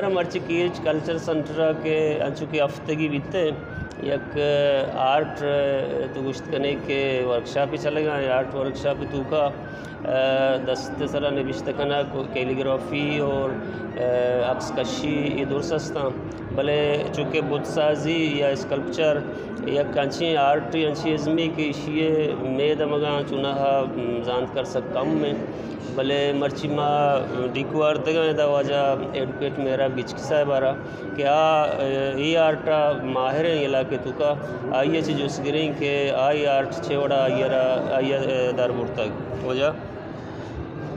दर मर्ची कीच culture centre के अंचुकी हफ्ते की बीते एक आर्ट तो गुश्त करने के वर्कशॉप ही चले गए आर्ट वर्कशॉप तू का दस्त सरा नविश्त कना कैलीग्राफी और अक्स कशी ये दुरसस्ता भले चूँकि बुतसाजी या स्कल्पचर या कंची आर्ट अंची इज़मी की ये मेद मगा चुना जान कर सक कम में भले मर्ची माँ डिकुआर तक दा वजह एडुकेट मेरा गिचक साहब आरा कि ये आर्ट माहिर इलाके तुका आइए चीज़ उस गिरें के आई आर्ट छेवड़ा आइए दारपुर तक वजह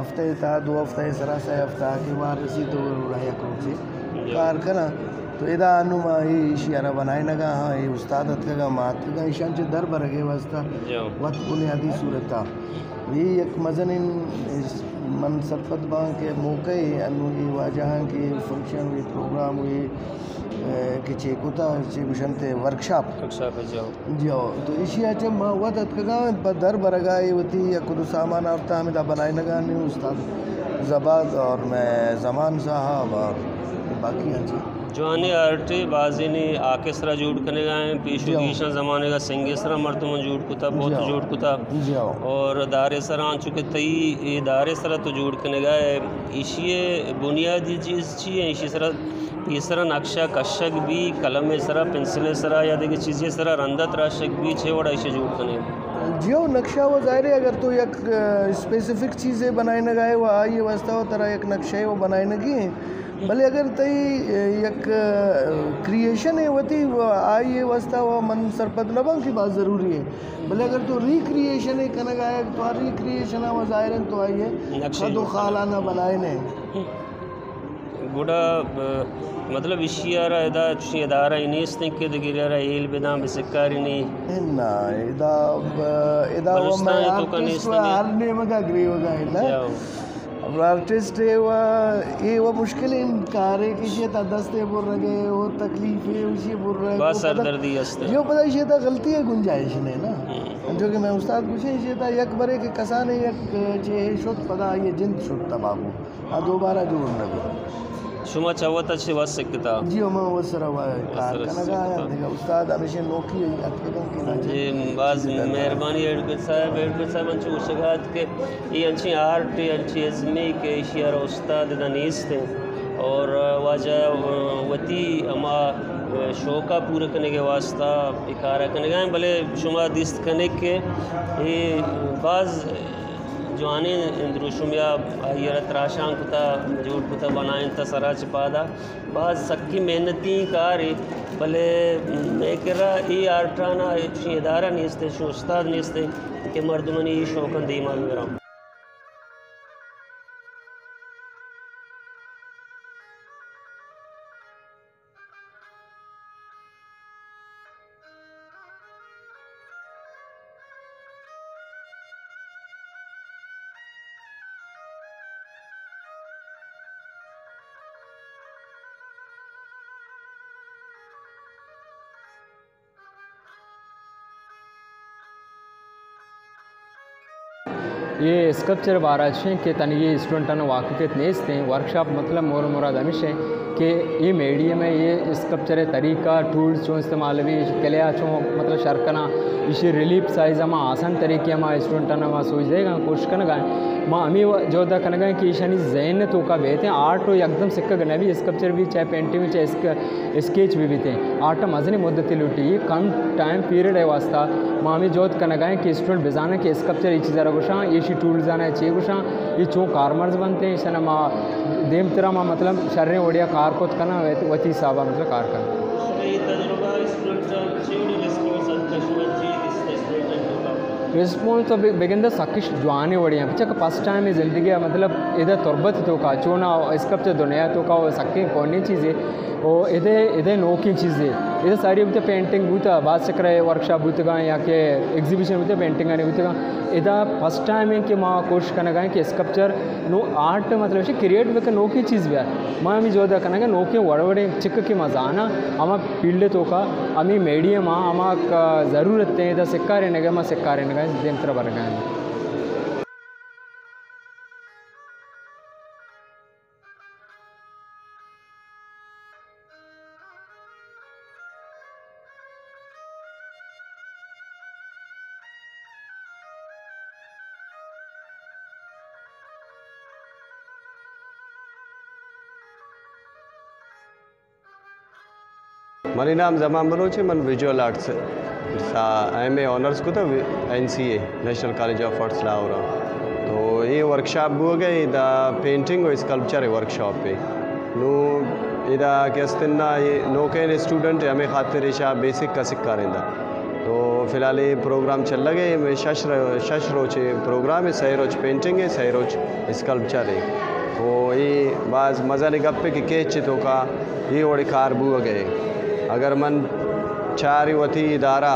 हफ्ते था 2 हफ्ते सरासा हफ्ता के बाद रसी तो राया करोचे कार करा तो इदा अनुमा ही शियारा बनाए नगा हाँ ये उस्ताद का मात का ईशान चे दर बरगे वास्ता वत बुनियादी सूरत था ये एक मजन इन मन सफत बां के मौके अनु ये वाजह के फंक्शन हुए प्रोग्राम हुए कि चेकुता चेकुशंते वर्कशॉप जाओ तो इसी आचे माँ वत का दर बरगा ये होती या कुछ सामान आता हमें दा बनाए लगा नहीं उस्ताद जबाद और मैं जमान साहब और बाकी हैं जवानी आर्ट बाजी ने आके सरा जुड़ करने गए पेशुगीशा ज़माने का सिंगे सरा मर्दों जुड़ कुता बहुत जुड़ कुता और दारे सरा आ चुके तई ये दारे सरा तो जुड़ करने गए इसी बुनियादी चीज़ चाहिए इसी सरा तीसरा नक्शा कशक भी कलम सरा पेंसिल सरा या देखिए चीज़ें सरा रंदत राशक भी छे वड़ा इसे जुड़ करने जियो नक्शा वो ज़ाहिर है अगर तो एक स्पेसिफिक चीज़ें बनाए न गए वो आई वास्ता हो तरह एक नक्शा वो बनाए न गए भले अगर तई एक क्रिएशन है वती आई वास्ता वो मन सरपद नबा की बात ज़रूरी है भले अगर तो रिक्रिएशन है कना गाय तो रिक्रिएशन है वो ज़ाहिर है तो आई है खदो खालाना बनाए ने गुड़ा मतलब इशियारा इदा इदारा इनिस्ते के दगिरारा एल बिदाम बिसकारिनी ना इदा वो मैं आर्टिस्ट हर ने मगा ग्री होगा इला अब आर्टिस्ट है वो मुश्किल इनकार है कि ये दस्ते बोल रहे वो तकलीफ है उसी बोल रहे बस सरदर्दी हस्ते जो पता ये गलती है गुंजाइश ने ना जो कि मैं उस्ताद पूछे ये था एक बरे के कसाने एक जे शुद्ध पता ये जिंद शुद्ध तबाबू आ दोबारा जोड़ लगे शुमा चावत अच्छे वास सकता जी मैं वो सरा कार कनगा देखा उस्ताद हमेशा नौकरी अतकन के जी बाज मेहरबानी एडवोकेट साहब अंचु उशगात के ये अंची आर्ट अंची इज़मी के इशियार उस्ताद दनीस्ते और वाजह वती अमा शौका पूरा करने के वास्ता इकारा करने गए भले शुमा दिस्त करने के ये बाज जवानी इंद्रुशुमिया ये तराशां कुता जोड़ कुता बनाए तसरा चिपादा बाज सक्की मेहनती कारी भले मैं कह रहा ये आर्टाना इदारा नीस्ते शो उस्ताद नीस्ते कि मर्दमनी ये शौकन दी मालूम मेरा ये स्कल्पचर बाराशें के तन ये स्टूडेंटान वाक़िफ़ियत नेस्त हैं वर्कशॉप मतलब मोर मुराद हमेशा कि ये मीडियम है ये स्कल्पचर तरीका टूल्स जो इस्तेमाल भी कलिया चो मतलब शर्कना इसी रिलीफ साइज़ में आसान तरीके में स्टूडेंटान में सोच देगा कोशिश करना गाए माँ हमें जो दा करना गाए कि ईशानी जहन तो का बेहते हैं आर्ट हो एकदम सिक्का करना भी स्कल्पचर भी चाहे पेंटिंग भी चाहे स्केच भी थे आर्ट मजनी मुद्दत लुटी कम टाइम पीरियड है वास्ता माँ हमें जो करना गाए कि स्टूडेंट बेजाना कि स्कल्पचर ये चीज़ गुशा ये टूल्स आना है चे गुशा ये चो कारमर्स बनते हैं इसे माँ देम तरह माँ मतलब शर्रे ओडिया कार को करना वती साहबा मतलब कार करना रिस्पॉन्स तो बेगिंदा सकिश जवानी वड़ियाँ पिछक फर्स्ट टाइम ही ज़िंदगी मतलब इधर तुरबत तो का चोना इसकब से दुनिया तो का सकी कौन चीज़ें और इधर नोकी चीज़ें इधर सारी बुते पेंटिंग बुता बात से करे वर्कशॉप बुतगा या के एग्जीबिशन बुते पेंटिंग आने बुतगा इधर फर्स्ट टाइम है कि माँ कोशिश करना गए कि स्कल्पचर नो आर्ट मतलब इसे क्रिएट वे का नोकी चीज़ भी है माँ भी जो दा करना गए नोके वड़वड़े चिक की मजा आना हमा फील्ड तो का अमी मीडियम हमा का ज़रूरत है इधर सिक्का रहने गए माँ सिक्का रहने गए दिन तरह बढ़ गए मनी नाम जमान बलोच है मन visual arts M A honours को तो NCA National College of Arts Lahore तो ये वर्कशॉप हो गए द पेंटिंग और स्कल्पचर वर्कशॉप पे नो इदा कैस्तना ये नो के स्टूडेंट हमें खातिर इशा बेसिक का सिक्का रहता तो फिलहाल ये प्रोग्राम चल लगे में शश रोच प्रोग्राम है सही रोज पेंटिंग है सही रोज स्कल्पचर है तो ये बाज़ मज़ा ने गप्पे कि के चितो का ये ओड़े कार बुआ गए अगर मन चार वती इदारा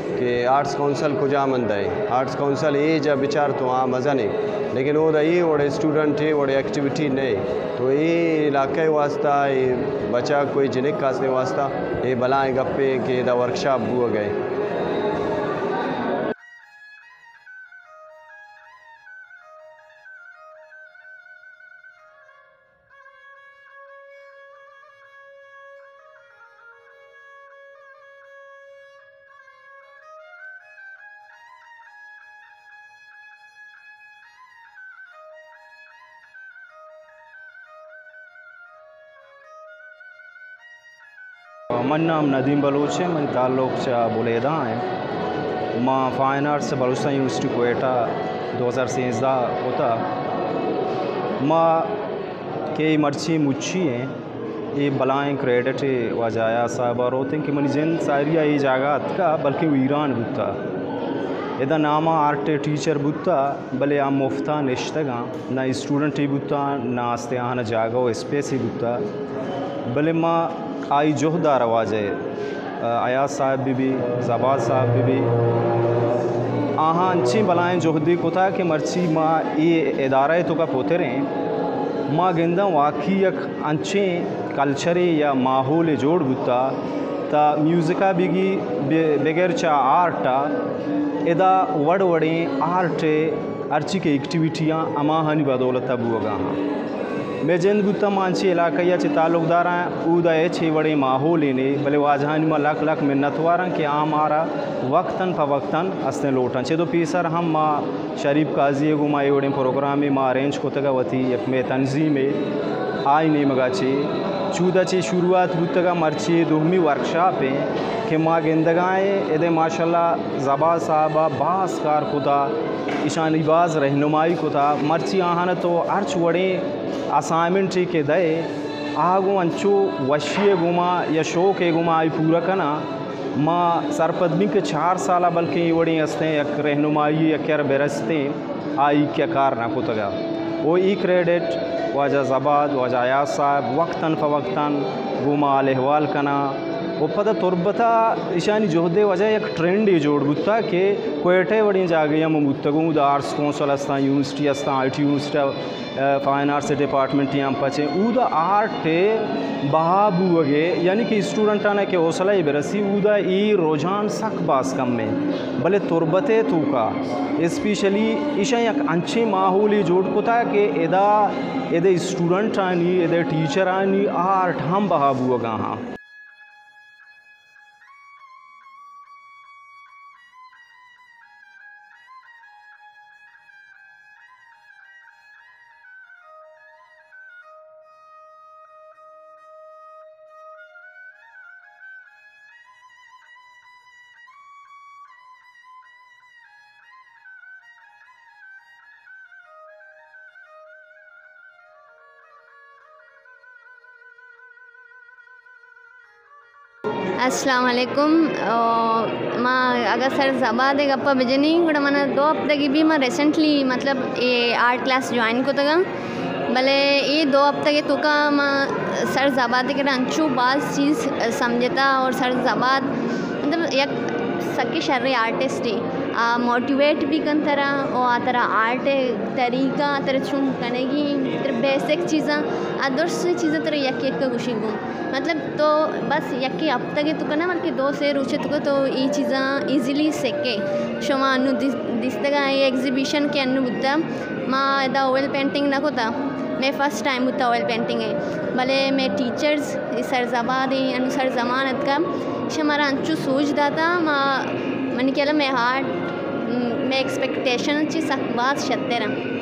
के आर्ट्स काउंसिल को जा मंद है आर्ट्स काउंसिल ये जब विचार तो हाँ मज़ा नहीं लेकिन वो ये वोड़े स्टूडेंट है वोड़े एक्टिविटी नहीं तो ये इलाके वास्ता ये बच्चा कोई जिनिक कासने वास्ता ये बलाएँ गप्पे के दा वर्कशॉप बुआ गए मन नाम नदीम बलोच है मैं ताल्लुक़ से बुलेदा है माँ fine arts Balochistan university Quetta 2013 होता माँ के मर्ची मुच्छी हैं ये बलाएँ क्रेडिट वजाया साहब और होते हैं कि मनी जिन सारिया ये जगह का बल्कि वो ईरान बुता इदा नामा आर्ट टीचर बुता भले आ मुफ्ता निश्तगा ना स्टूडेंट ही बुता ना आस्ते आना जागा स्पेस ही बुता भले माँ आई जोहदा रवाज है अयाज साहब भी जबाद साहब भी आहाँ अच्छी बलाएँ जोहदी को था कि मर्ची माँ ये इदारा तो का पोते रहें माँ गेंदा वाकई एक अच्छे कल्चरे या माहौल जोड़ बुता ता म्यूज़िका बिगी बगैर चा आर्टा इदा वड़ वड़े आर्ट अर्ची के एक्टिविटियाँ अमा हनी बदौलत बुआ मैं जिन बुता मानसी इलाका या ताल्लुकदार उदय छे बड़े माहौल ने भले वाजहानी में लाख लाख मिन्नतवार कि हमारा वक्तन फवक्तन असने लोटन छे तो पीसर हम माँ शरीफ काजी गो माँ बड़े प्रोग्राम में माँ अरेंज को तगा वती एक में तंजीम में आई नहीं मगा छे चूदा छे शुरुआत बुतगा मर्ची दोहमी वर्कशॉप है कि माँ गेंदगाएँ इधे माशाल्लाह जबा साहबा बासकार खुदा ईशानीबाज रहनुमाई को था मर्ची आहान तो अर्च वड़े असाइनमेंट के दे आगो अंचो वशिय गुमा या शौक गुमा आई पूरा कना माँ सरपदमी के 4 साल बल्कि वड़ी हंसते एक रहनुमाई या क्या बेरसते आई क्या कार ना को तगा वो ई क्रेडिट वाजा जबाद वाजा अयाज साहब वक्तन फ़वक्तन गुमा अलहवाल कना वो पता तुरबता ईशानी जोहदे वजह एक ट्रेंड ही जोड़ बुता के कोयटे वड़ी जागे हम मुतगूँ द आर्ट्स काउंसिल अस्ता यूनिवर्सिटी अस्ता IT university fine arts department यहाँ पचे ऊदा आर्ट बहाबू वगे यानी कि स्टूडेंट आने के हौसला ही बेरसी ऊदा ई रुझान सक बास कम में भले तुरबते तू का स्पेशली ईशा एक अच्छे माहौल ही जोड़ को था कि एदा एदे स्टूडेंट आनी एदे टीचर आनी आर्ट हम बहाबू वगा हाँ अस्सलाम वालेकुम। माँ अगर सर जबाद गप्पा बिजनी गुड़ा मन 2 हफ्ते की भी मैं रिसेंटली मतलब ये आर्ट क्लास ज्वाइन को तगा भले ये 2 हफ्ते के तुका माँ सर जबाद के अंचू बाज चीज़ समझता और सर जबाद मतलब एक सके शर्रे आर्टिस्ट ही मोटिवेट भी कन तरह और आ तरह आर्ट तरीका तरह चुन करने की तरह बेसिक चीज़ें आदर्श चीज़ें तरह यक यक का खुशी गूँ मतलब तो बस यक अब तक तो करना मतलब 2 से रुचे तो ये चीज़ें इजीली सेके शोमा अनु दिसतगा ये एग्जीबिशन के अनु बुद्धा माँ इदा ऑयल पेंटिंग ना होता मैं फ़र्स्ट टाइम होता ऑयल पेंटिंग है भले मैं टीचर्स सरजबाद अनु सर जमानत का हमारा अंचू सोच दाता माँ मन के मैं हार्ट मैं एक्सपेक्टेशन ची सक बात शत्तेरा